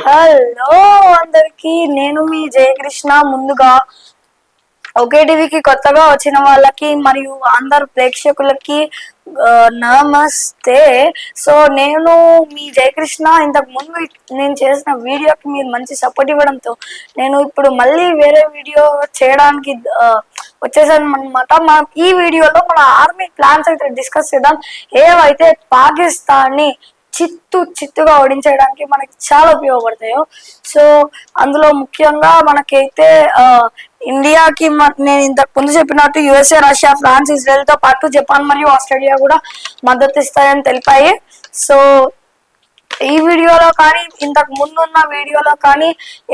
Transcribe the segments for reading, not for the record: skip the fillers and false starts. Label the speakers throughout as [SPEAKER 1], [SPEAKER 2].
[SPEAKER 1] Hello అందరికి, నేను మీ జయకృష్ణ. ముందుగా ఒకే టీవీకి కొత్తగా వచ్చిన వాళ్ళకి మరియు అందరు ప్రేక్షకులకి నమస్తే. సో నేను మీ జయకృష్ణ. ఇంతకు ముందు నేను చేసిన వీడియోకి మీరు మంచి సపోర్ట్ ఇవ్వడంతో నేను ఇప్పుడు మళ్ళీ వేరే వీడియో చేయడానికి వచ్చేసాను అనమాట. మనం ఈ వీడియోలో మన ఆర్మీ ప్లాన్స్ అయితే డిస్కస్ చేద్దాం. ఏవైతే పాకిస్తాన్ని చిత్తుగా ఓడించడానికి మనకి చాలా ఉపయోగపడతాయో. సో అందులో ముఖ్యంగా మనకైతే ఇండియాకి నేను ఇంతకు ముందు చెప్పినట్టు యుఎస్ఏ, రష్యా, ఫ్రాన్స్, ఇజ్రాయెల్ తో పాటు జపాన్ మరియు ఆస్ట్రేలియా కూడా మద్దతు ఇస్తాయని తెలిపాయి. సో ఈ వీడియోలో కానీ ఇంతకు ముందు ఉన్న వీడియోలో కానీ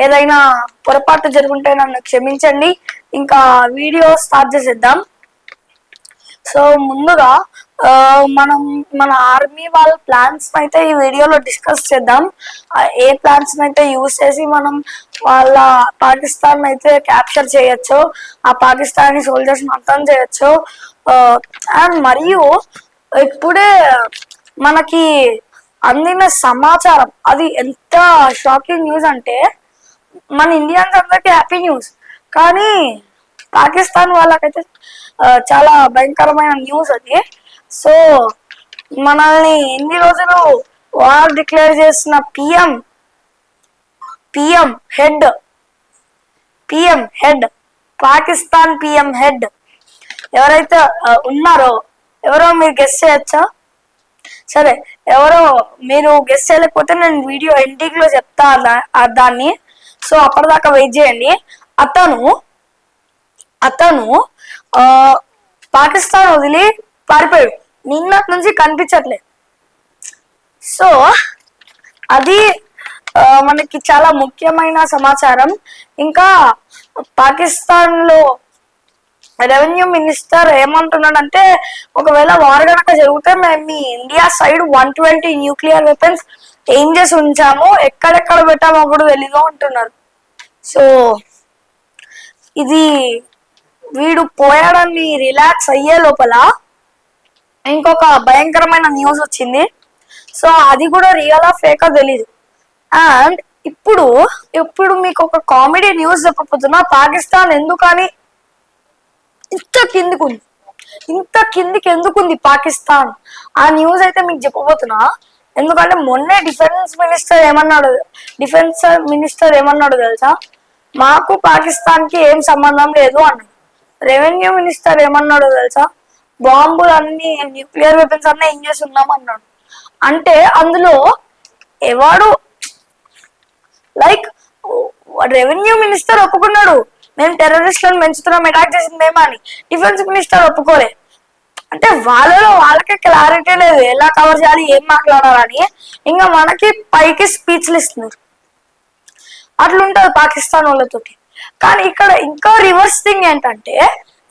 [SPEAKER 1] ఏదైనా పొరపాటు జరుగుంటే నన్ను క్షమించండి. ఇంకా వీడియో స్టార్ట్ చేసేద్దాం. సో ముందుగా మనం మన ఆర్మీ వాళ్ళ ప్లాన్స్ అయితే ఈ వీడియోలో డిస్కస్ చేద్దాం. ఏ ప్లాన్స్ అయితే యూజ్ చేసి మనం వాళ్ళ పాకిస్తాన్ అయితే క్యాప్చర్ చేయొచ్చు, ఆ పాకిస్తానీ సోల్జర్స్ అంతం చేయొచ్చు. అండ్ మరియు ఇప్పుడే మనకి అందిన సమాచారం అది ఎంత షాకింగ్ న్యూస్ అంటే, మన ఇండియన్స్ అందరికి హ్యాపీ న్యూస్, కానీ పాకిస్తాన్ వాళ్ళకైతే చాలా భయంకరమైన న్యూస్ అది. సో మనల్ని ఎన్ని రోజులు వార్ డిక్లేర్ చేసిన PM head Pakistan PM head ఎవరైతే ఉన్నారో, ఎవరో మీరు గెస్ చేయొచ్చా? సరే, ఎవరో మీరు గెస్ చేయలేకపోతే నేను వీడియో ఎండింగ్ లో చెప్తా దాన్ని. సో అప్పటిదాకా వెయిట్ చేయండి. అతను పాకిస్తాన్ వదిలి పారిపోయాడు. నిన్నటి నుంచి కనిపించట్లేదు. సో అది మనకి చాలా ముఖ్యమైన సమాచారం. ఇంకా పాకిస్తాన్ లో రెవెన్యూ మినిస్టర్ ఏమంటున్నాడంటే, ఒకవేళ వార్ గనక జరిగితే మేము మీ ఇండియా సైడ్ 120 న్యూక్లియర్ వెపన్స్ ఏం చేసి ఉంచాము, ఎక్కడెక్కడ పెట్టామో కూడా తెలీదు అంటున్నారు. సో ఇది వీడు పోయాడని రిలాక్స్ అయ్యే లోపల ఇంకొక భయంకరమైన న్యూస్ వచ్చింది. సో అది కూడా రియల్ ఆ ఫేకా తెలీదు. అండ్ ఇప్పుడు మీకు ఒక కామెడీ న్యూస్ చెప్పబోతున్నా. పాకిస్తాన్ ఎందుకని ఇంత కిందికి ఎందుకుంది పాకిస్తాన్, ఆ న్యూస్ అయితే మీకు చెప్పబోతున్నా. ఎందుకంటే మొన్నే డిఫెన్స్ మినిస్టర్ ఏమన్నాడు తెలుసా? మాకు పాకిస్తాన్ కి ఏం సంబంధం లేదు అన్నాడు. రెవెన్యూ మినిస్టర్ ఏమన్నాడు తెలుసా? బాంబులు అన్ని, న్యూక్లియర్ వెపన్స్ అన్నీ ఏం చేస్తున్నాం అన్నాడు. అంటే అందులో ఎవడు లైక్ రెవెన్యూ మినిస్టర్ ఒప్పుకున్నాడు, మేము టెర్రరిస్టులను పెంచుతున్నాం, అటాక్ చేసింది మేమా అని. డిఫెన్స్ మినిస్టర్ ఒప్పుకోలే. అంటే వాళ్ళకే క్లారిటీ లేదు ఎలా కవర్ చేయాలి, ఏం మాట్లాడాలని. ఇంకా మనకి పైకి స్పీచ్లు ఇస్తున్నారు. అట్లుంటది పాకిస్తాన్ వాళ్ళతోటి. కానీ ఇక్కడ ఇంకా రివర్స్ థింగ్ ఏంటంటే,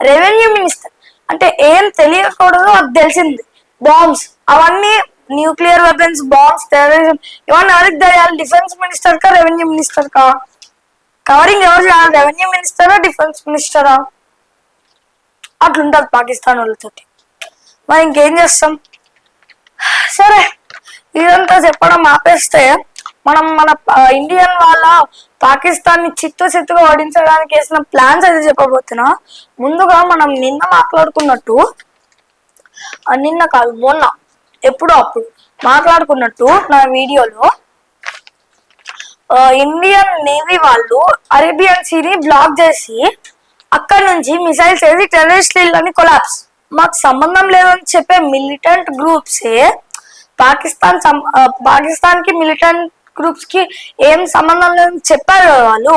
[SPEAKER 1] రెవెన్యూ మినిస్టర్ అంటే ఏం తెలియకూడదు అది తెలిసింది. బాంబ్స్ అవన్నీ, న్యూక్లియర్ వెపన్స్, బాంబ్స్, టెర్రరిజం ఇవన్నీ ఎవరికి తెలియాలి? డిఫెన్స్ మినిస్టర్ కా, రెవెన్యూ మినిస్టర్ కా? కవరింగ్ ఎవరు చేయాలి? రెవెన్యూ మినిస్టరా, డిఫెన్స్ మినిస్టరా? అట్లుంటది పాకిస్తాన్ వాళ్ళతోటి. మరి ఇంకేం చేస్తాం? సరే, ఇదంతా చెప్పడం ఆపేస్తే మనం మన ఇండియన్ వాళ్ళ పాకిస్తాన్ ని చిత్తుగా ఓడించడానికి వేసిన ప్లాన్స్ అయితే చెప్పబోతున్నా. ముందుగా మనం నిన్న మాట్లాడుకున్నట్టు, నిన్న కాదు మొన్న, ఎప్పుడో అప్పుడు మాట్లాడుకున్నట్టు నా వీడియోలో ఇండియన్ నేవీ వాళ్ళు అరేబియన్ సీని బ్లాక్ చేసి అక్కడ నుంచి మిసైల్స్ వేసి టెర్రరిస్టులని కొలాప్స్. మాకు సంబంధం లేదని చెప్పే మిలిటెంట్ గ్రూప్సే పాకిస్తాన్ కి మిలిటెంట్ గ్రూప్స్ కి ఏం సంబంధం లేదని చెప్పారు కదా వాళ్ళు.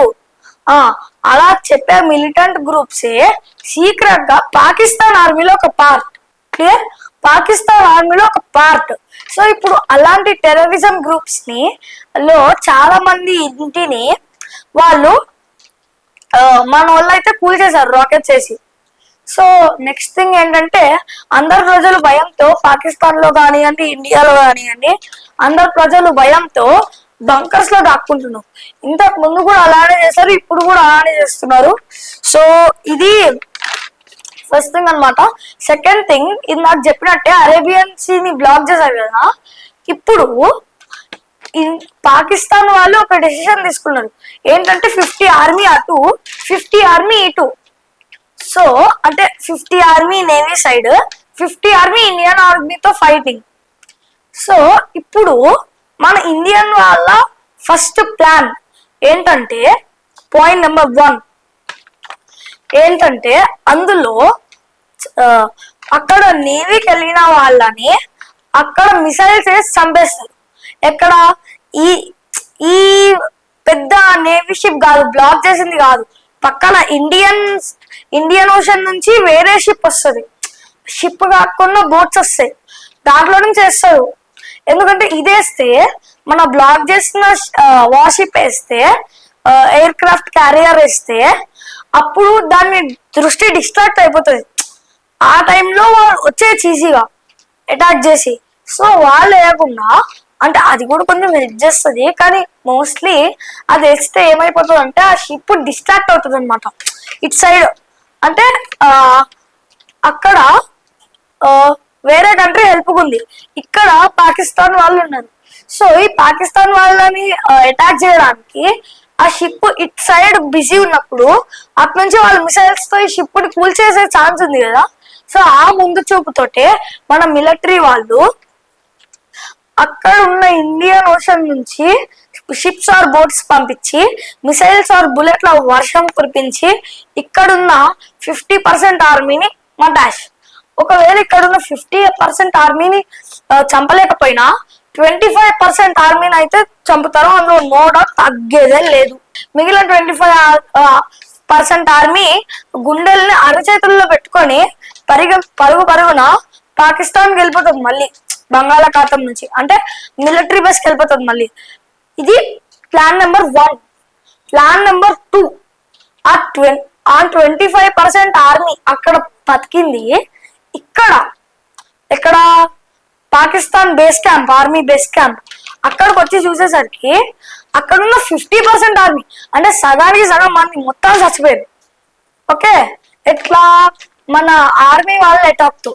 [SPEAKER 1] అలా చెప్పే మిలిటెంట్ గ్రూప్సే సీక్రెట్ గా పాకిస్తాన్ ఆర్మీలో ఒక పార్ట్. క్లియర్? పాకిస్తాన్ ఆర్మీలో ఒక పార్ట్. సో ఇప్పుడు అలాంటి టెర్రరిజం గ్రూప్స్ చాలా మంది ఇంటిని వాళ్ళు మన వాళ్ళు అయితే కూల్ చేశారు రాకెట్స్ వేసి. సో నెక్స్ట్ థింగ్ ఏంటంటే, అందరు ప్రజలు భయంతో, పాకిస్తాన్ లో కానివ్వండి, ఇండియాలో కానివ్వండి, అందరు ప్రజలు భయంతో బంకర్స్ లో దాక్కుంటున్నారు. ఇంతకు ముందు కూడా అలానే చేశారు, ఇప్పుడు కూడా అలానే చేస్తున్నారు. సో ఇది ఫస్ట్ థింగ్ అనమాట. సెకండ్ థింగ్, ఇది నాకు చెప్పినట్టే అరేబియన్ సీని బ్లాక్ చేశారు కదా. ఇప్పుడు పాకిస్తాన్ వాళ్ళు ఒక డెసిషన్ తీసుకున్నారు ఏంటంటే 50 ఆర్మీ అటు 50 ఆర్మీ ఇటు. సో అంటే 50 army navy side 50 army Indian ఆర్మీతో ఫైటింగ్. సో ఇప్పుడు మన ఇండియన్ వాళ్ళ ఫస్ట్ ప్లాన్ ఏంటంటే పాయింట్ నెంబర్ 1 ఏంటంటే అందులో అక్కడ నేవీకి వెళ్ళిన వాళ్ళని అక్కడ మిసైల్స్ వేసి చంపేస్తారు. ఎక్కడ ఈ ఈ పెద్ద నేవీ షిప్ కాదు, బ్లాక్ చేసింది కాదు, పక్కన ఇండియన్ ఓషన్ నుంచి వేరే షిప్ వస్తుంది, షిప్ కాకుండా బోట్స్ వస్తాయి, దాంట్లో నుంచి వేస్తారు. ఎందుకంటే ఇదేస్తే మన బ్లాక్ చేసిన వార్షిప్ వేస్తే ఎయిర్ క్రాఫ్ట్ క్యారియర్ వేస్తే అప్పుడు దాన్ని దృష్టి డిస్ట్రాక్ట్ అయిపోతుంది. ఆ టైంలో వచ్చేది ఈజీగా అటాక్ చేసి. సో వాళ్ళు వేయకుండా అంటే అది కూడా కొంచెం హెల్ప్ చేస్తుంది, కానీ మోస్ట్లీ అది వేస్తే ఏమైపోతుంది అంటే ఆ షిప్ డిస్ట్రాక్ట్ అవుతుంది అనమాట ఇటు సైడ్. అంటే అక్కడ వేరే కంట్రీ హెల్ప్ ఉంది, ఇక్కడ పాకిస్తాన్ వాళ్ళు ఉన్నారు. సో ఈ పాకిస్తాన్ వాళ్ళని అటాక్ చేయడానికి ఆ షిప్ ఇట్ సైడ్ బిజీ ఉన్నప్పుడు అటు నుంచి వాళ్ళ మిసైల్స్ తో ఈ షిప్ ని కూల్చేసే ఛాన్స్ ఉంది కదా. సో ఆ ముందు చూపుతోటే మన మిలిటరీ వాళ్ళు అక్కడ ఉన్న ఇండియన్ ఓషన్ నుంచి షిప్స్ ఆర్ బోట్స్ పంపించి మిసైల్స్ ఆర్ బుల్లెట్ల వర్షం కురిపించి ఇక్కడున్న 50% ఆర్మీని మటాష్. ఒకవేళ ఇక్కడున్న 50% ఆర్మీని చంపలేకపోయినా 25% ఆర్మీని అయితే చంపుతారు, అందులో నో డౌట్, తగ్గేదే లేదు. మిగిలిన 25% ఆర్మీ గుండెల్ని అరచేతుల్లో పెట్టుకొని పరుగున పాకిస్తాన్కి వెళ్ళిపోతుంది, మళ్ళీ బంగాళాఖాతం నుంచి అంటే మిలిటరీ బేస్కి వెళ్ళిపోతుంది మళ్ళీ. ఇది ప్లాన్ నెంబర్ 1. ప్లాన్ నెంబర్ 2, ఆ 25% ఆర్మీ అక్కడ బతికింది ఇక్కడ Pakistan base camp, army base camp అక్కడికి వచ్చి చూసేసరికి అక్కడున్న 50% ఆర్మీ అంటే సగానికి సగం మంది మొత్తం చచ్చిపోయారు. ఓకే, ఎట్లా మన ఆర్మీ వాళ్ళ అటాక్ తో.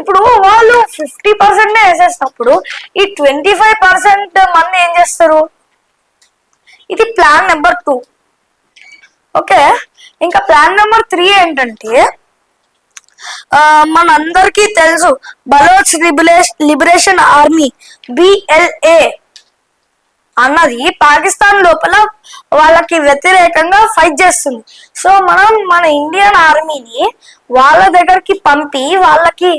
[SPEAKER 1] ఇప్పుడు వాళ్ళు 50% వేసేసినప్పుడు ఈ 25% మంది ఏం చేస్తారు? ఇది ప్లాన్ నెంబర్ 2. ఓకే, ఇంకా ప్లాన్ నెంబర్ 3 ఏంటంటే మనందరికీ తెలుసు బలోచ్ లిబరేషన్ ఆర్మీ BLA అన్నది పాకిస్తాన్ లోపల వాళ్ళకి వ్యతిరేకంగా ఫైట్ చేస్తుంది. సో మనం మన ఇండియన్ ఆర్మీని వాళ్ళ దగ్గరికి పంపి వాళ్ళకి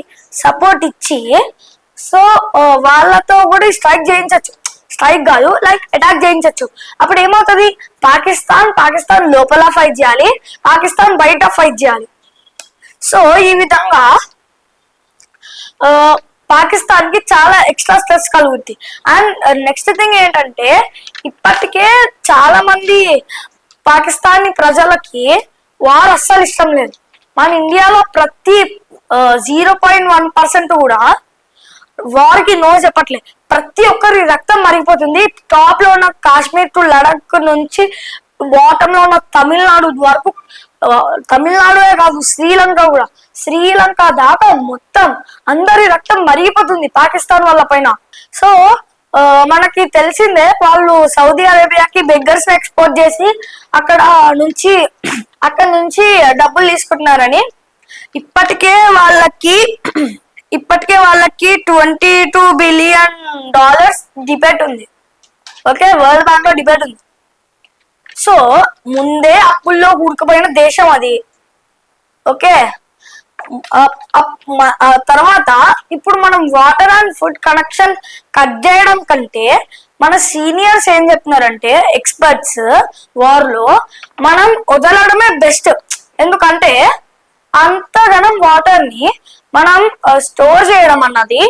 [SPEAKER 1] సపోర్ట్ ఇచ్చి సో వాళ్ళతో కూడా స్ట్రైక్ చేయించవచ్చు, స్ట్రైక్ కాదు లైక్ అటాక్ చేయించవచ్చు. అప్పుడు ఏమవుతుంది? పాకిస్తాన్ లోపల ఫైట్ చేయాలి, పాకిస్తాన్ బయట ఫైట్ చేయాలి. సో ఈ విధంగా పాకిస్తాన్ కి చాలా ఎక్స్ట్రా స్ట్రెస్ కలుగుద్ది. అండ్ నెక్స్ట్ థింగ్ ఏంటంటే ఇప్పటికే చాలా మంది పాకిస్తానీ ప్రజలకి వార్ అస్సలు ఇష్టం లేదు. మన ఇండియాలో ప్రతి 0.1% కూడా వార్ కి నో చెప్పట్లేదు. ప్రతి ఒక్కరి రక్తం మరిగిపోతుంది. టాప్ లో ఉన్న కాశ్మీర్ టు లడాక్ నుంచి బాటమ్ లో ఉన్న తమిళనాడు వరకు, తమిళనాడే కాదు శ్రీలంక దాకా మొత్తం అందరి రక్తం మరిగిపోతుంది పాకిస్తాన్ వాళ్ళ పైన. సో మనకి తెలిసిందే వాళ్ళు సౌదీ అరేబియాకి బెగ్గర్స్ ఎక్స్పోర్ట్ చేసి అక్కడ నుంచి డబ్బులు తీసుకుంటున్నారని. ఇప్పటికే వాళ్ళకి $22 బిలియన్ డిబేట్ ఉంది. ఓకే, వరల్డ్ బ్యాంక్ లో డిబేట్ ఉంది. సో ముందే అప్పుల్లో కూరుకుపోయిన దేశం అది. ఓకే, తర్వాత ఇప్పుడు మనం water and food connection cut చేయడం కంటే మన సీనియర్స్ ఏం చెప్తున్నారంటే ఎక్స్పర్ట్స్ వార్ లో మనం వదలడమే బెస్ట్. ఎందుకంటే అంతగానం వాటర్ ని మనం స్టోర్ చేయడం అన్నది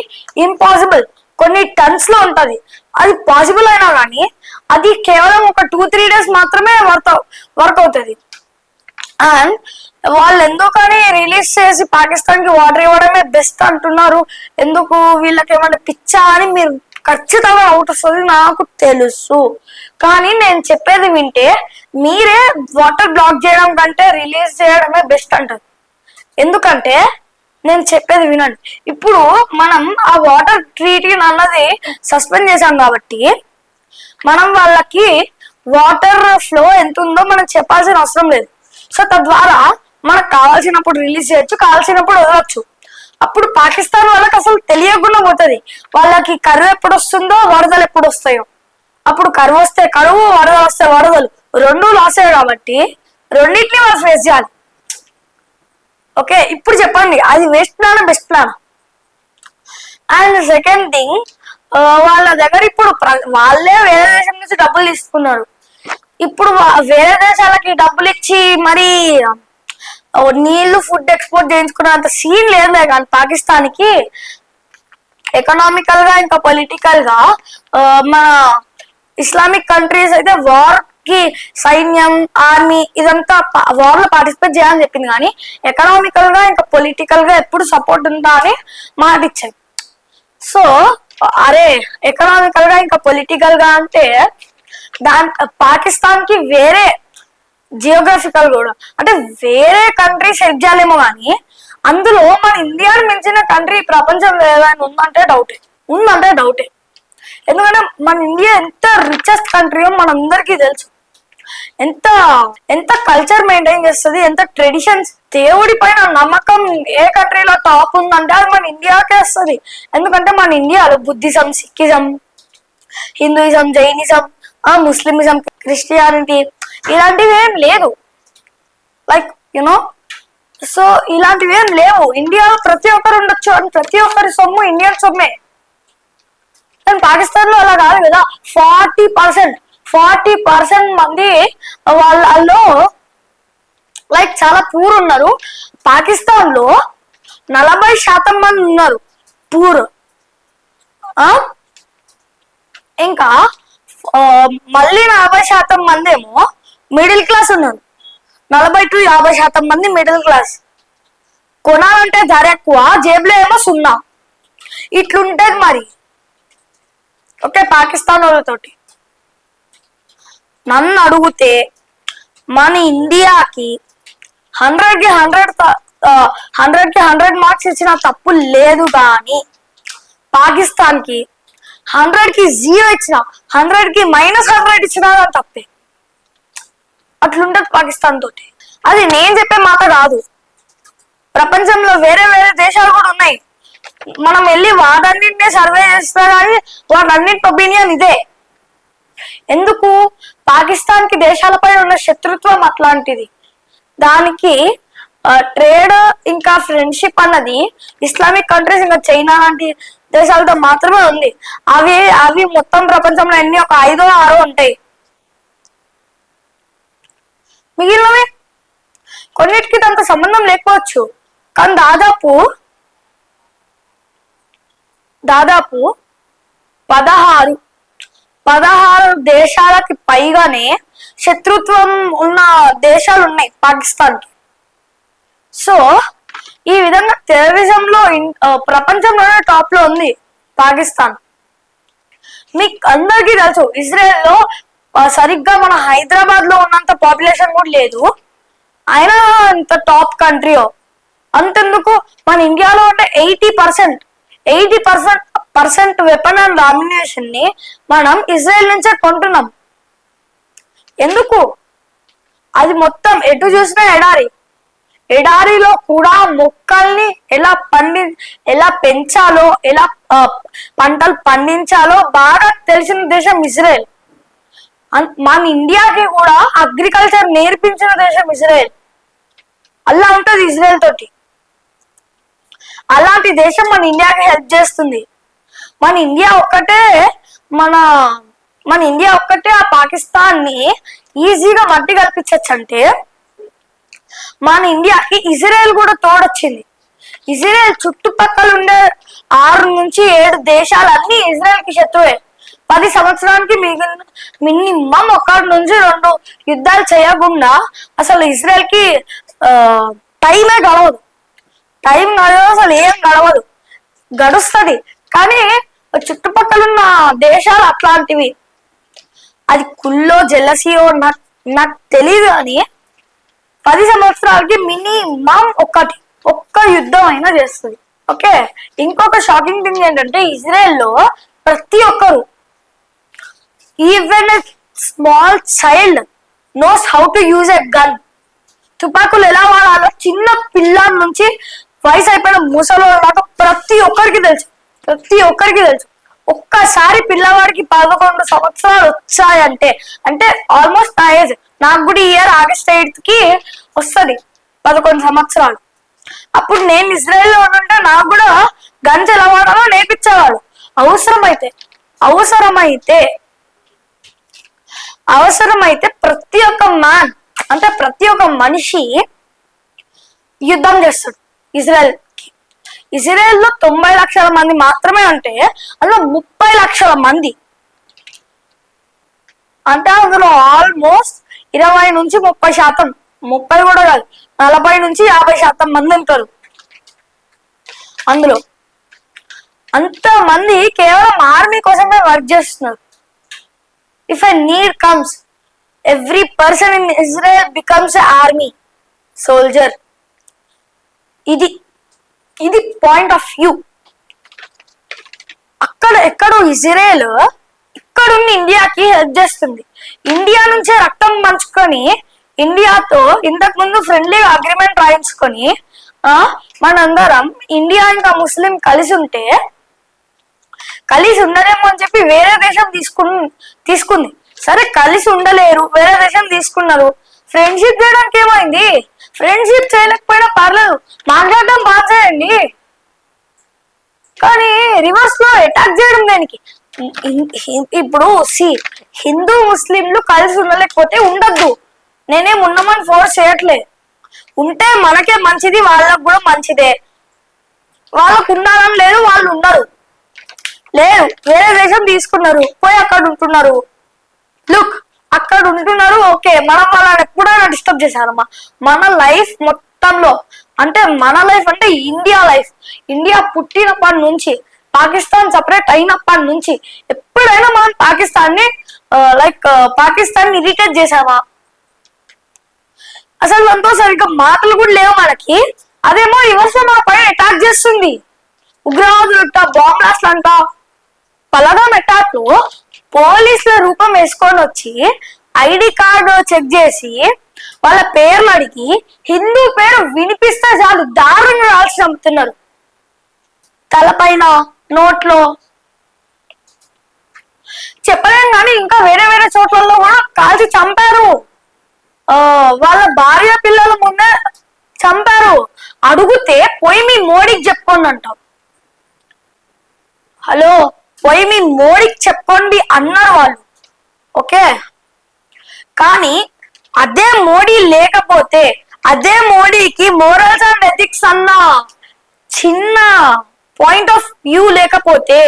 [SPEAKER 1] ఇంపాసిబుల్. కొన్ని టన్స్ లో ఉంటది, అది పాసిబుల్ అయినా కానీ అది కేవలం ఒక 2-3 days మాత్రమే వర్క్ అవుతుంది. అండ్ వాళ్ళు ఎందుకని రిలీజ్ చేసి పాకిస్తాన్ కి వాటర్ ఇవ్వడమే బెస్ట్ అంటున్నారు? ఎందుకు? వీళ్ళకి ఏమైనా పిచ్చా అని మీరు ఖచ్చితంగా అవుట్ వస్తుంది, నాకు తెలుసు. కానీ నేను చెప్పేది వింటే మీరే వాటర్ బ్లాక్ చేయడం కంటే రిలీజ్ చేయడమే బెస్ట్ అంటారు. ఎందుకంటే నేను చెప్పేది వినండి. ఇప్పుడు మనం ఆ వాటర్ ట్రీటింగ్ అన్నది సస్పెండ్ చేశాం కాబట్టి మనం వాళ్ళకి వాటర్ ఫ్లో ఎంత ఉందో మనం చెప్పాల్సిన అవసరం లేదు. సో తద్వారా మనకు కావాల్సినప్పుడు రిలీజ్ చేయొచ్చు, కావాల్సినప్పుడు వదలొచ్చు. అప్పుడు పాకిస్తాన్ వాళ్ళకి అసలు తెలియకుండా పోతుంది వాళ్ళకి కరువు ఎప్పుడు వస్తుందో వరదలు ఎప్పుడు వస్తాయో. అప్పుడు కరువు వస్తే కరువు, వరద వస్తే వరదలు, రెండు లాస్ అయ్యాయి కాబట్టి రెండింటినీ వాళ్ళు ఫేస్ చేయాలి. ఓకే, ఇప్పుడు చెప్పండి అది waste plan best plan? And second thing, వాళ్ళ దగ్గర ఇప్పుడు వాళ్ళే వేరే దేశం నుంచి డబ్బులు తీసుకున్నారు. ఇప్పుడు వేరే దేశాలకి డబ్బులు ఇచ్చి మరి నీళ్లు ఫుడ్ ఎక్స్పోర్ట్ చేయించుకున్నంత సీన్ లేదు కానీ పాకిస్తాన్ కి ఎకనామికల్ గా ఇంకా పొలిటికల్ గా మన ఇస్లామిక్ కంట్రీస్ అయితే వార్ కి సైన్యం, ఆర్మీ ఇదంతా వార్ లో పార్టిసిపేట్ చేయాలని చెప్పింది, కానీ ఎకనామికల్ గా ఇంకా పొలిటికల్ గా ఎప్పుడు సపోర్ట్ ఉందా అని మాట ఇచ్చాయి. సో అరే ఎకనామికల్ గా ఇంకా పొలిటికల్ గా అంటే పాకిస్తాన్ కి వేరే జియోగ్రఫికల్ కూడా అంటే వేరే కంట్రీస్ హెల్ప్ చేయాలేమో కానీ అందులో మన ఇండియాను మించిన కంట్రీ ప్రపంచంలో ఏదైనా ఉందంటే డౌటే. ఎందుకంటే మన ఇండియా ఎంత రిచెస్ట్ కంట్రీయో మనందరికీ తెలుసు. ఎంత ఎంత కల్చర్ మెయింటైన్ చేస్తుంది, ఎంత ట్రెడిషన్స్, దేవుడి పైన నమ్మకం ఏ కంట్రీలో టాప్ ఉందంటే అది మన ఇండియాకే వస్తుంది. ఎందుకంటే మన ఇండియాలో Buddhism, Sikhism, Hinduism, Jainism, Muslimism, Christianity ఇలాంటివి ఏం లేదు. లైక్ యునో, సో ఇలాంటివి ఏం లేవు. ఇండియాలో ప్రతి ఒక్కరు ఉండొచ్చు అని ప్రతి ఒక్కరి సొమ్ము ఇండియన్ సొమ్మే. కానీ పాకిస్తాన్ లో అలా కాదు కదా. 40% మంది వాళ్ళలో లైక్ చాలా పూర్ ఉన్నారు. పాకిస్తాన్ లో 40% మంది ఉన్నారు పూర్. ఇంకా మళ్ళీ 40% మంది ఏమో మిడిల్ క్లాస్ ఉన్నారు. 40 to 50% మంది మిడిల్ క్లాస్. కొనాలంటే ధర ఎక్కువ, జేబులో ఏమో సున్నా. ఇట్లుంటది మరి. ఓకే, పాకిస్తాన్ వాళ్ళతోటి నన్ను అడిగితే మన ఇండియాకి 100కి 100 మార్క్స్ ఇచ్చిన తప్పు లేదు, కానీ పాకిస్తాన్ కి 100కి 0 ఇచ్చిన, 100కి -100 ఇచ్చిన తప్పే. అట్లుంటది పాకిస్తాన్ తోటి. అది నేను చెప్పే మాట కాదు, ప్రపంచంలో వేరే వేరే దేశాలు కూడా ఉన్నాయి. మనం వెళ్ళి వాటన్నింటినీ సర్వే చేస్తా కానీ వాటన్నింటి ఒపీనియన్ ఇదే. ఎందుకు? పాకిస్తాన్ కి దేశాలపై ఉన్న శత్రుత్వం అట్లాంటిది. దానికి ట్రేడ్ ఇంకా ఫ్రెండ్షిప్ అన్నది ఇస్లామిక్ కంట్రీస్ ఇంకా చైనా లాంటి దేశాలతో మాత్రమే ఉంది. అవి మొత్తం ప్రపంచంలో ఎన్ని ఒక 5 or 6 ఉంటాయి. మిగిలినవి కొన్నిటికి దాంతో సంబంధం లేకపోవచ్చు, కానీ దాదాపు 16 దేశాలకి పైగానే శత్రుత్వం ఉన్న దేశాలు ఉన్నాయి పాకిస్తాన్ కి. సో ఈ విధంగా టెర్రరిజంలో ప్రపంచంలోనే టాప్ లో ఉంది పాకిస్తాన్. మీకు అందరికీ తెలుసు ఇజ్రాయెల్ లో సరిగ్గా మన హైదరాబాద్ లో ఉన్నంత పాపులేషన్ కూడా లేదు, అయినా అంత టాప్ కంట్రీయో. అంతెందుకు, మన ఇండియాలో ఉంటే 80% వెపన్ అండ్ అమ్యునేషన్ ని మనం ఇజ్రాయెల్ నుంచే కొంటున్నాం. ఎందుకు? అది మొత్తం ఎటు చూసినా ఎడారిలో కూడా మొక్కల్ని ఎలా పెంచాలో, ఎలా పంటలు పండించాలో బాగా తెలిసిన దేశం ఇజ్రాయెల్. మన ఇండియాకి కూడా అగ్రికల్చర్ నేర్పించిన దేశం ఇజ్రాయెల్. అలా ఉంటది ఇజ్రాయెల్ తోటి. అలాంటి దేశం మన ఇండియాకి హెల్ప్ చేస్తుంది. మన ఇండియా ఒక్కటే ఆ పాకిస్తాన్ ని ఈజీగా మట్టి కల్పించచ్చు. అంటే మన ఇండియాకి ఇజ్రాయెల్ కూడా తోడొచ్చింది. ఇజ్రాయెల్ చుట్టుపక్కల ఉండే 6 నుంచి 7 దేశాలన్నీ ఇజ్రాయెల్ కి శత్రువే. 10 సంవత్సరానికి మినిమం 1 నుంచి 2 యుద్ధాలు చేయకుండా అసలు ఇజ్రాయెల్ కి టైమే గడవదు. అసలు ఏం గడుస్తుంది. కానీ చుట్టుపక్కల ఉన్న దేశాలు అట్లాంటివి. అది కుల్లో జెలసియో నాకు తెలియదు, కానీ 10 సంవత్సరాలకి మినిమం 1 ఒక్క యుద్ధం అయినా చేస్తుంది. ఓకే, ఇంకొక షాకింగ్ థింగ్ ఏంటంటే ఇజ్రాయెల్లో ప్రతి ఒక్కరు, even small child knows how to use a gun. తుపాకులు ఎలా వాడాలో చిన్న పిల్లల నుంచి వయసు అయిపోయిన ముసలో దాకా ప్రతి ఒక్కరికి తెలుసు. ఒక్కసారి పిల్లవాడికి 11 సంవత్సరాలు వచ్చాయంటే, అంటే ఆల్మోస్ట్ నా ఏజ్, నాకు కూడా ఈ ఇయర్ ఆగస్ట్ 8 కి వస్తుంది 11 సంవత్సరాలు. అప్పుడు నేను ఇజ్రాయెల్లో ఉంటే నాకు కూడా గన్స్ ఎలా వాడాలో నేర్పించేవాడు. అవసరమైతే ప్రతి ఒక్క మ్యాన్, అంటే ప్రతి ఒక్క మనిషి యుద్ధం చేస్తాడు ఇజ్రాయెల్లో 90 లక్షల మంది మాత్రమే ఉంటే అందులో 30 లక్షల మంది, అంటే అందులో ఆల్మోస్ట్ 20 నుంచి 30%, 30 కూడా కాదు 40 నుంచి 50% మంది ఉంటారు. అందులో అంతమంది కేవలం ఆర్మీ కోసమే వర్క్ చేస్తున్నారు. If a need comes, every person in Israel becomes a army soldier. ఇది పాయింట్ ఆఫ్ వ్యూ. ఎక్కడో ఇజ్రాయెల్ ఇక్కడున్న ఇండియాకి హెల్ప్ చేస్తుంది. ఇండియా నుంచే రక్తం పంచుకొని ఇండియాతో ఇంతకు ముందు ఫ్రెండ్లీ అగ్రిమెంట్ రాయించుకొని మనందరం ఇండియా ఇంకా ముస్లిం కలిసి ఉండలేము అని చెప్పి వేరే దేశం తీసుకుంది. సరే కలిసి ఉండలేరు, వేరే దేశం తీసుకున్నారు. ఫ్రెండ్షిప్ చేయడానికి ఏమైంది? ఫ్రెండ్షిప్ చేయలేకపోయినా పర్లేదు, మాట్లాడడం బాగా చేయండి. కానీ రివర్స్ లో అటాక్ చేయడం దేనికి? ఇప్పుడు హిందూ ముస్లింలు కలిసి ఉండలేకపోతే ఉండద్దు, నేనేం ఉండమని ఫోర్స్ చేయట్లే. ఉంటే మనకే మంచిది, వాళ్ళకు కూడా మంచిదే. వాళ్ళకు ఉండాలని లేదు, వాళ్ళు ఉండరు. లేదు, వేరే దేశం తీసుకున్నారు, పోయి అక్కడ ఉంటున్నారు. లుక్, అక్కడ ఉంటున్నారు, ఓకే. మనం వాళ్ళని ఎప్పుడైనా డిస్టర్బ్ చేశారమ్మా? మన లైఫ్ మొత్తంలో, అంటే మన లైఫ్ అంటే ఇండియా పుట్టినప్పటి నుంచి, పాకిస్తాన్ సపరేట్ అయినప్పటి నుంచి ఎప్పుడైనా మనం పాకిస్తాన్ ఇరిటేట్ చేసామా? అసలు దాంతో సరిగ్గా మాటలు కూడా లేవు మనకి. అదేమో రివర్స్ లో మన పైన అటాక్ చేస్తుంది. ఉగ్రవాదులంట, బాంబ్ బ్లాస్ట్ అంట. పలగాం అటాక్ లో పోలీసుల రూపం వేసుకొని వచ్చి ఐడి కార్డు చెక్ చేసి వాళ్ళ పేర్లు అడిగి హిందూ పేరు వినిపిస్తే చాలు దారుణంగా రాల్సి చంపుతున్నారు. తలపైన, నోట్లో చెప్పలేం కానీ ఇంకా వేరే చోట్లలో కూడా కాల్చి చంపారు. వాళ్ళ భార్య పిల్లల ముందే చంపారు. అడిగితే పోయి మీ మోడీకి చెప్పుకోండి అంటాం. హలో, పోయి మీ మోడీకి చెప్పండి అన్నారు వాళ్ళు. ఓకే, కానీ అదే మోడీ లేకపోతే, అదే మోడీకి మోరల్స్ అండ్ ఎథిక్స్ అన్న చిన్న పాయింట్ ఆఫ్ వ్యూ లేకపోతే,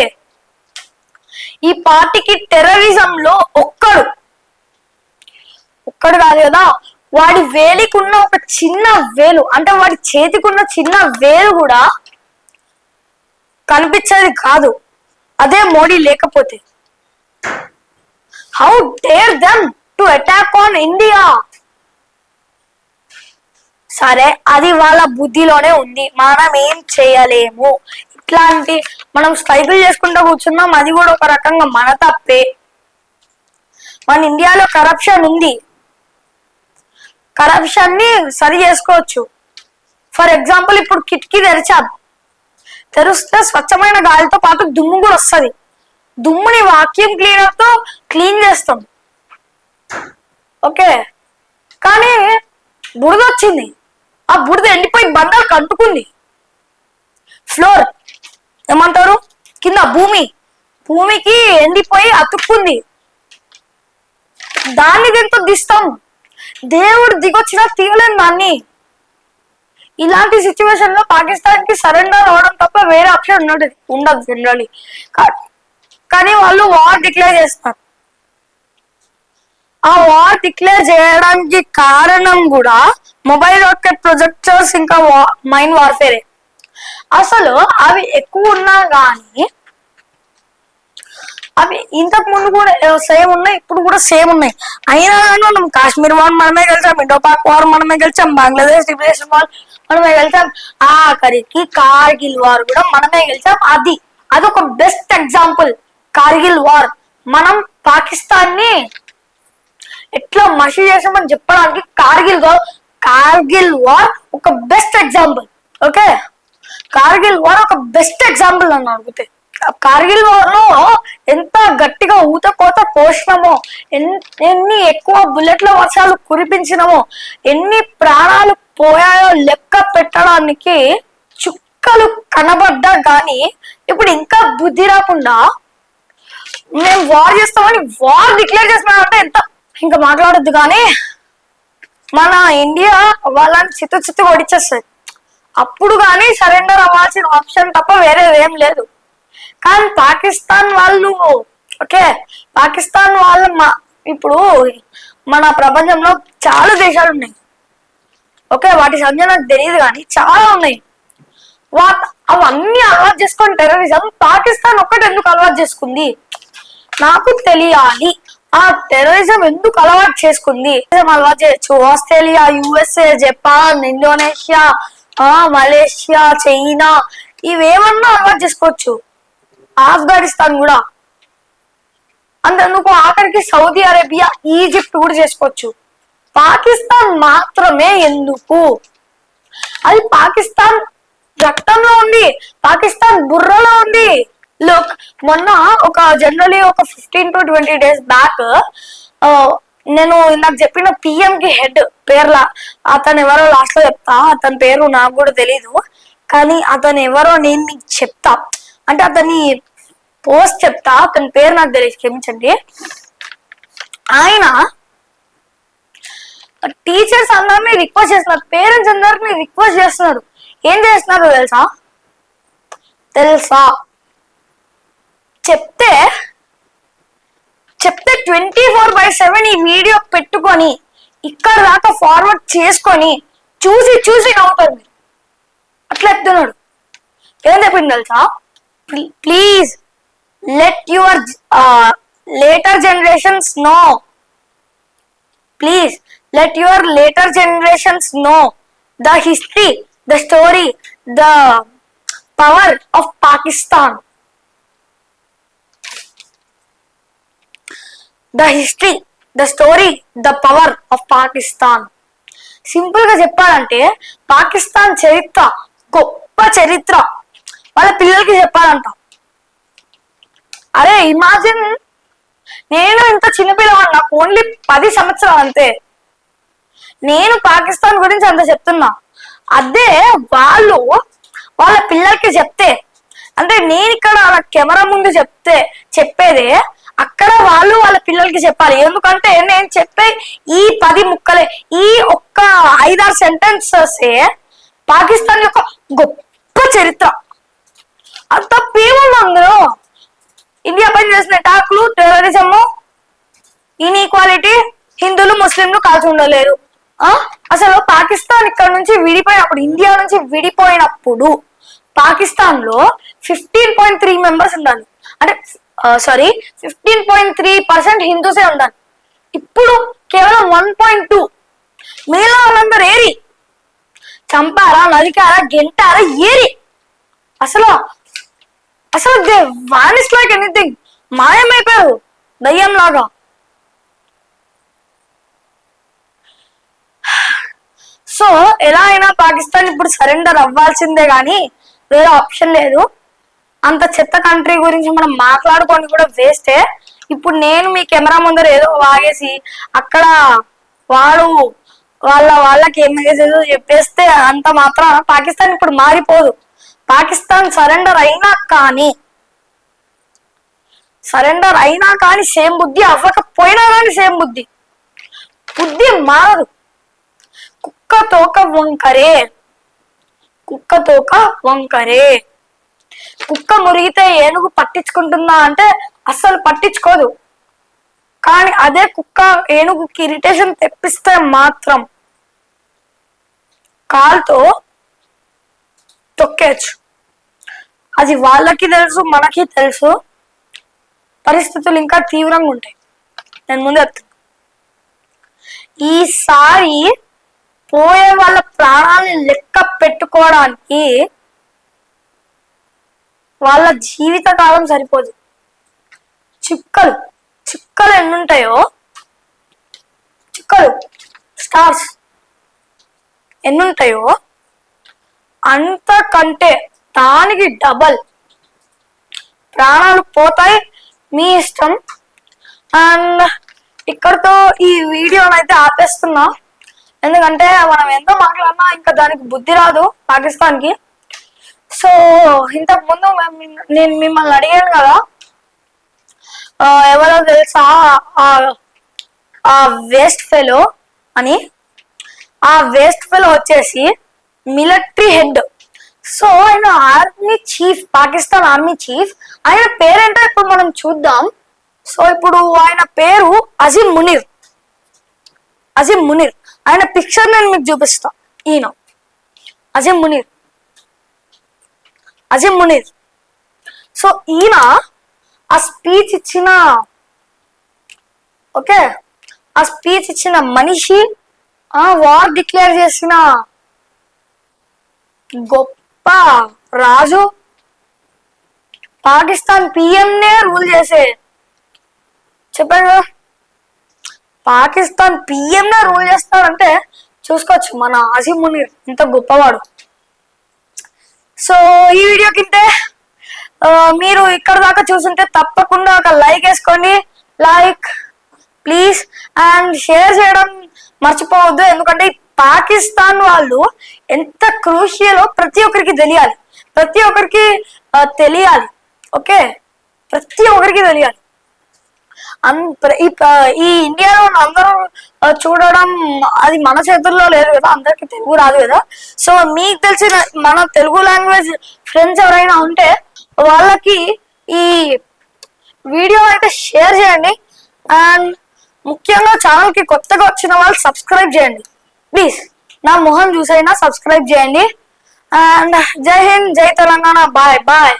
[SPEAKER 1] ఈ పార్టీకి టెర్రరిజంలో ఒక్కడు కాదు కదా, వాడి వేలికున్న ఒక చిన్న వేలు, అంటే వాడి చేతికున్న చిన్న వేలు కూడా కనిపించేది కాదు అదే మోడీ లేకపోతే. How dare them to attack on India? సరే, అది వాళ్ళ బుద్ధిలోనే ఉంది, మనం ఏం చేయలేము. ఇట్లాంటి మనం స్ట్రైకులు చేసుకుంటూ కూర్చున్నాం, అది కూడా ఒక రకంగా మన తప్పే. మన ఇండియాలో కరప్షన్ ఉంది, కరప్షన్ ని సరి చేసుకోవచ్చు. ఫర్ ఎగ్జాంపుల్, ఇప్పుడు కిటికీ తెరిస్తే స్వచ్ఛమైన గాలితో పాటు దుమ్ము కూడా వస్తుంది. దుమ్ముని వాక్యూమ్ క్లీనర్ తో క్లీన్ చేస్తాం. ఓకే, కానీ బురద వచ్చింది, ఆ బురద ఎండిపోయి బండలకు అంటుకుంది. ఫ్లోర్ ఏమంటారు, కింద భూమికి ఎండిపోయి అతుక్కుంది. దాన్ని దీంతో తీస్తాం. దేవుడు దిగొచ్చినా తీయలేం దాన్ని. ఇలాంటి సిచ్యువేషన్ లో పాకిస్తాన్ కి సరెండర్ అవడం తప్ప వేరే ఆప్షన్ ఉండదు జనరలీ. కానీ వాళ్ళు వార్ డిక్లేర్ చేస్తారు. ఆ వార్ డిక్లేర్ చేయడానికి కారణం కూడా మొబైల్ రాకెట్ ప్రొజెక్టర్స్ ఇంకా మైన్ వార్ఫేరే. అసలు అవి ఎక్కువ ఉన్నా కానీ, అవి ఇంతకు ముందు కూడా సేమ్ ఉన్నాయి, ఇప్పుడు కూడా సేమ్ ఉన్నాయి. అయినా కానీ మనం కాశ్మీర్ వార్ మనమే గెలిచాం, ఇండో పాక్ వార్ మనమే గెలిచాం, బంగ్లాదేశ్ లిబరేషన్ వార్ మనమే గెలిచాం. ఆఖరికి కార్గిల్ వార్ కూడా మనమే గెలిచాం. అదొక బెస్ట్ ఎగ్జాంపుల్. కార్గిల్ వార్ మనం పాకిస్తాన్ ని ఎట్లా మషి చేసామని చెప్పడానికి కార్గిల్ వార్ ఒక best example. Okay, Kargil war ఒక బెస్ట్ ఎగ్జాంపుల్ అని అడిగితే, కార్గిల్ వార్ లో ఎంత గట్టిగా ఊత కోత పోసినామో, ఎన్ని ఎక్కువ బుల్లెట్ల వర్షాలు కురిపించినామో, ఎన్ని ప్రాణాలు పోయాయో లెక్క పెట్టడానికి చుక్కలు కనబడ్డా గాని ఇప్పుడు ఇంకా బుద్ధి రాకుండా మేము వార్ చేస్తామని వార్ డిక్లేర్ చేస్తున్నామంటే ఎంత ఇంకా మాట్లాడొద్దు. కానీ మన ఇండియా వాళ్ళని చిత్తు ఓడిచేస్తుంది. అప్పుడు కానీ సరెండర్ అవ్వాల్సిన ఆప్షన్ తప్ప వేరేది ఏం లేదు. కానీ పాకిస్తాన్ వాళ్ళు ఇప్పుడు మన ప్రపంచంలో చాలా దేశాలు ఉన్నాయి. వాటి సంఖ్య నాకు తెలియదు కానీ చాలా ఉన్నాయి. అవన్నీ అలవాటు చేసుకొని టెర్రరిజం పాకిస్తాన్ ఒక్కటి ఎందుకు అలవాటు చేసుకుంది నాకు తెలియాలి. ఆ టెర్రరిజం ఎందుకు అలవాటు చేసుకుంది? అలవాటు చేయొచ్చు. Australia, USA, Japan, Indonesia, Malaysia, China ఇవేమన్నా అలవాటు చేసుకోవచ్చు. ఆఫ్ఘనిస్తాన్ కూడా, అంతెందుకు ఆఖరికి సౌదీ అరేబియా, ఈజిప్ట్ కూడా చేసుకోవచ్చు. పాకిస్తాన్ మాత్రమే ఎందుకు? అది పాకిస్తాన్ రక్తంలో ఉంది, పాకిస్తాన్ బుర్రలో ఉంది. మొన్న జనరలీ ఒక 15 to 20 days బ్యాక్ నేను నాకు చెప్పిన పిఎం కి హెడ్ పేర్లా, అతను ఎవరో లాస్ట్ లో చెప్తా, అతని పేరు నాకు కూడా తెలీదు. కానీ అతను ఎవరో నేను మీకు చెప్తా, అంటే అతని పోస్ట్ చెప్తా, అతని పేరు నాకు తెలియదు, క్షమించండి. ఆయన టీచర్స్ అందరినీ రిక్వెస్ట్ చేస్తున్నారు, పేరెంట్స్ అందరినీ రిక్వెస్ట్ చేస్తున్నారు. ఏం చేస్తున్నారు తెలుసా? చెప్తే 24/7 ఈ వీడియో పెట్టుకొని ఇక్కడ దాకా ఫార్వర్డ్ చేసుకొని చూసి నవ్వుతారు మీరు. అట్లా చెప్తున్నాడు. ఏం చెప్పింది తెలుసా? Please let your later generations know, please let your later generations know the history, the story, the power of Pakistan. The history, the story, the power of Pakistan. Simple గా చెప్పాలంటే పాకిస్తాన్ చరిత్ర, గొప్ప చరిత్ర వాళ్ళ పిల్లలకి చెప్పాలంట. అరే ఇమాజిన్, నేను ఇంత చిన్నపిల్లవాడిని, నాకు ఓన్లీ 10 సంవత్సరాలు అంతే. నేను పాకిస్తాన్ గురించి అంత చెప్తున్నా. అదే వాళ్ళు వాళ్ళ పిల్లలకి చెప్తే, అంటే నేను ఇక్కడ కెమెరా ముందు చెప్పేదే అక్కడ వాళ్ళు వాళ్ళ పిల్లలకి చెప్పాలి. ఎందుకంటే నేను చెప్పే ఈ 10 ముక్కలే, ఈ ఒక్క 5-6 సెంటెన్సెస్ పాకిస్తాన్ యొక్క గొప్ప చరిత్ర. అంత పేముంది అందులో. ఇండియా పైన చేసిన అటాక్లు, టెర్రరిజము, ఇన్ఈక్వాలిటీ, హిందువులు ముస్లింలు కలిసి ఉండలేరు. అసలు పాకిస్తాన్ ఇక్కడ నుంచి విడిపోయినప్పుడు, ఇండియా నుంచి విడిపోయినప్పుడు పాకిస్తాన్ లో 15.3 మెంబర్స్ ఉండాలి, అంటే 15.3% హిందూసే ఉండాలి. ఇప్పుడు కేవలం 1.2. మిగిలిన వాళ్ళందరూ ఏరి చంపారా, నరికారా, గెంటారా, ఏరి అసలు దే వానిష్ లైక్ ఎనీథింగ్, మాయమైపోయారు దయ్యం లాగా. సో ఎలా అయినా పాకిస్తాన్ ఇప్పుడు సరెండర్ అవ్వాల్సిందే గాని వేరే ఆప్షన్ లేదు. అంత చెత్త కంట్రీ గురించి మనం మాట్లాడుకొని కూడా వేస్తే, ఇప్పుడు నేను మీ కెమెరా ముందర ఏదో వాగేసి అక్కడ వాళ్ళకి ఏం చేసేదో చెప్పేస్తే అంత మాత్రం పాకిస్తాన్ ఇప్పుడు మారిపోదు. పాకిస్తాన్ సరెండర్ అయినా కానీ సేమ్ బుద్ధి, అవ్వకపోయినా కానీ సేమ్ బుద్ధి మారదు. కుక్క తోక వంకరే. కుక్క మురిగితే ఏనుగు పట్టించుకుంటుందా అంటే అస్సలు పట్టించుకోదు. కానీ అదే కుక్క ఏనుగుకి ఇరిటేషన్ తెప్పిస్తే మాత్రం కాలుతో తొక్కేచ్చు. అది వాళ్ళకి తెలుసు, మనకి తెలుసు. పరిస్థితులు ఇంకా తీవ్రంగా ఉంటాయి. నేను ముందు చెప్తాను, ఈసారి పోయే వాళ్ళ ప్రాణాలను లెక్క పెట్టుకోవడానికి వాళ్ళ జీవిత కాలం సరిపోదు. చుక్కలు చుక్కలు ఎన్నుంటాయో, చుక్కలు స్టార్స్ ఎన్నుంటాయో అంతకంటే దానికి డబల్ ప్రాణాలు పోతాయి. మీ ఇష్టం. అండ్ ఇక్కడతో ఈ వీడియోని అయితే ఆపేస్తున్నా, ఎందుకంటే మనం ఎంతో మాట్లాడినా ఇంకా దానికి బుద్ధి రాదు పాకిస్తాన్కి. సో ఇంతకు ముందు నేను మిమ్మల్ని అడిగాను కదా, ఎవరో తెలుసా ఆ వేస్ట్ ఫెలో అని. ఆ వేస్ట్ ఫెలో వచ్చేసి మిలిటరీ హెడ్. సో ఆయన army chief, Pakistan army chief. ఆయన పేరేంటో ఇప్పుడు మనం చూద్దాం. సో ఇప్పుడు ఆయన పేరు అజీమ్ మునీర్. అజీమ్ మునీర్. ఆయన పిక్చర్ నేను మీకు చూపిస్తా. ఈయన అజీమ్ మునీర్. అజీమ్ మునీర్. సో ఈయన ఆ స్పీచ్ ఇచ్చిన ఓకే ఆ స్పీచ్ ఇచ్చిన మనిషి, వార్ డిక్లేర్ చేసిన గొప్ప రాజు, పాకిస్తాన్ పిఎంనే రూల్ చేసే, చెప్పాను కదా, పాకిస్తాన్ పిఎంనే రూల్ చేస్తాడంటే చూసుకోవచ్చు మన అజీమ్ మునీర్ ఇంత గొప్పవాడు. సో ఈ వీడియో కింటే మీరు ఇక్కడ దాకా చూసుంటే తప్పకుండా ఒక లైక్ వేసుకోండి. Like please. అండ్ షేర్ చేయడం మర్చిపోవద్దు, ఎందుకంటే పాకిస్తాన్ వాళ్ళు ఎంత క్రూషియలో ప్రతి ఒక్కరికి తెలియాలి. ప్రతి ఒక్కరికి తెలియాలి. ఓకే, ప్రతి ఒక్కరికి తెలియాలి. ఈ ఇండియాలో అందరూ చూడడం అది మన చేతుల్లో లేదు కదా, అందరికి తెలుగు రాదు కదా. సో మీకు తెలిసిన మన తెలుగు లాంగ్వేజ్ ఫ్రెండ్స్ ఎవరైనా ఉంటే వాళ్ళకి ఈ వీడియో అయితే షేర్ చేయండి. అండ్ ముఖ్యంగా ఛానల్కి కొత్తగా వచ్చిన వాళ్ళు సబ్స్క్రైబ్ చేయండి ప్లీజ్. నా మొహం చూసైనా సబ్స్క్రైబ్ చేయండి. అండ్ జై హింద్, జై తెలంగాణ. Bye bye.